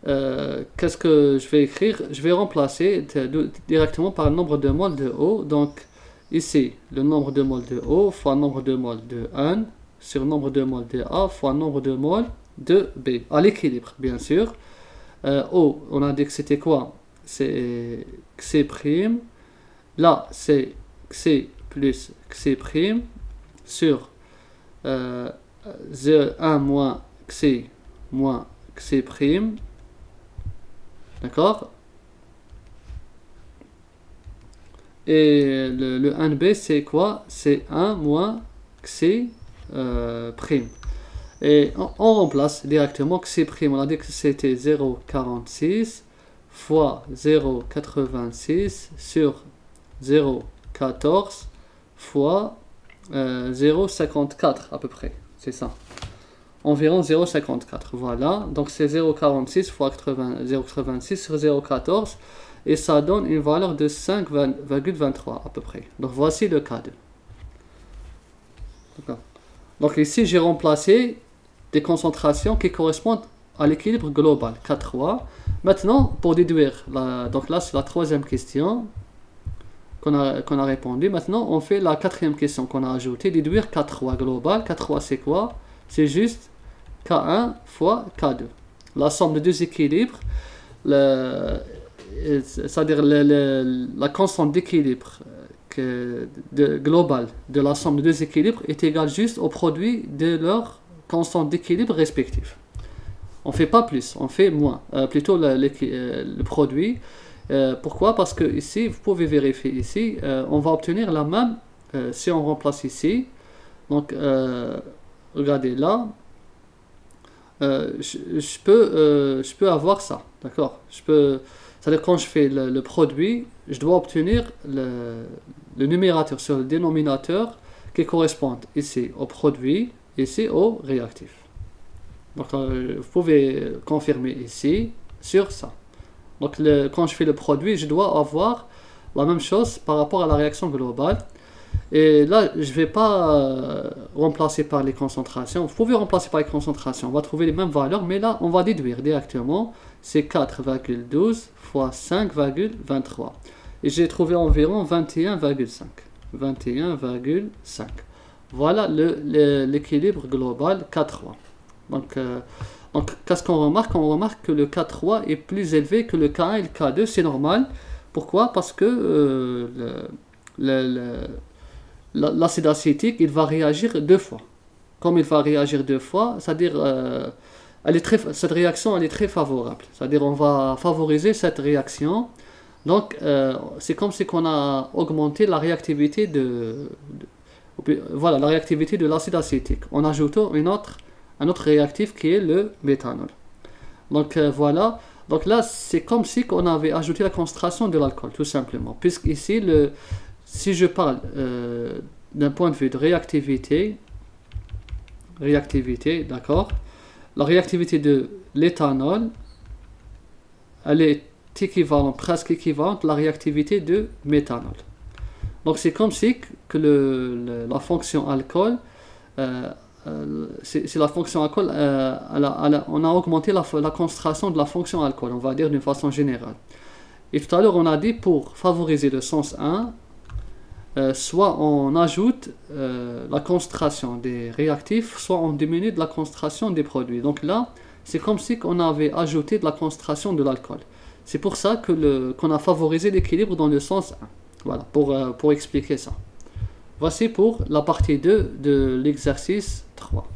qu'est-ce que je vais écrire? Je vais remplacer directement par le nombre de moles de O. Donc ici, le nombre de moles de O fois le nombre de moles de N sur le nombre de moles de A fois le nombre de moles de B. À l'équilibre, bien sûr. O, on a dit que c'était quoi? C'est X'I'. Là, c'est Xi plus X'i' sur 1 moins Xi moins X'i'. D'accord? Et le 1b, c'est quoi? C'est 1 moins Xi'. Et on remplace directement X'i'. On a dit que c'était 0,46 fois 0,86 sur 0,14 fois 0,54 à peu près. C'est ça. Environ 0,54. Voilà. Donc c'est 0,46 fois 0,86 sur 0,14. Et ça donne une valeur de 5,23 à peu près. Donc voici le cas 2. Donc ici j'ai remplacé des concentrations qui correspondent à l'équilibre global, K3. Maintenant, pour déduire, donc là c'est la troisième question qu'on a répondu. Maintenant, on fait la quatrième question qu'on a ajoutée, déduire K3 global. K3 c'est quoi? C'est juste K1 fois K2. La somme de deux équilibres, c'est-à-dire la constante d'équilibre globale de la somme de deux équilibres est égale juste au produit de leurs constantes d'équilibre respectives. On ne fait pas plus, on fait moins, plutôt le produit. Pourquoi? Parce que ici, vous pouvez vérifier ici, on va obtenir la même si on remplace ici. Donc, regardez là, je peux avoir ça, d'accord? C'est-à-dire quand je fais le produit, je dois obtenir le numérateur sur le dénominateur qui correspond ici au produit, ici au réactif. Donc vous pouvez confirmer ici sur ça. Donc quand je fais le produit, je dois avoir la même chose par rapport à la réaction globale. Et là, je ne vais pas remplacer par les concentrations. Vous pouvez remplacer par les concentrations, on va trouver les mêmes valeurs, mais là, on va déduire directement. C'est 4,12 fois 5,23. Et j'ai trouvé environ 21,5. 21,5. Voilà l'équilibre global K3. Donc qu'est-ce qu'on remarque? On remarque que le K3 est plus élevé que le K1 et le K2. C'est normal. Pourquoi? Parce que l'acide acétique, il va réagir deux fois. Comme il va réagir deux fois, c'est-à-dire cette réaction elle est très favorable. C'est-à-dire on va favoriser cette réaction. Donc c'est comme si on a augmenté la réactivité la réactivité de l'acide acétique en ajoutant un autre réactif qui est le méthanol. Donc voilà. Donc là c'est comme si on avait ajouté la concentration de l'alcool tout simplement. Puisqu'ici si je parle d'un point de vue de réactivité, d'accord, la réactivité de l'éthanol, elle est presque équivalente à la réactivité de méthanol. Donc c'est comme si que la fonction alcool, c'est la fonction alcool, on a augmenté la concentration de la fonction alcool, on va dire d'une façon générale. Et tout à l'heure on a dit pour favoriser le sens 1, soit on ajoute la concentration des réactifs, soit on diminue de la concentration des produits. Donc là, c'est comme si on avait ajouté de la concentration de l'alcool. C'est pour ça qu'on a favorisé l'équilibre dans le sens 1. Voilà, pour expliquer ça. Voici pour la partie 2 de l'exercice 3.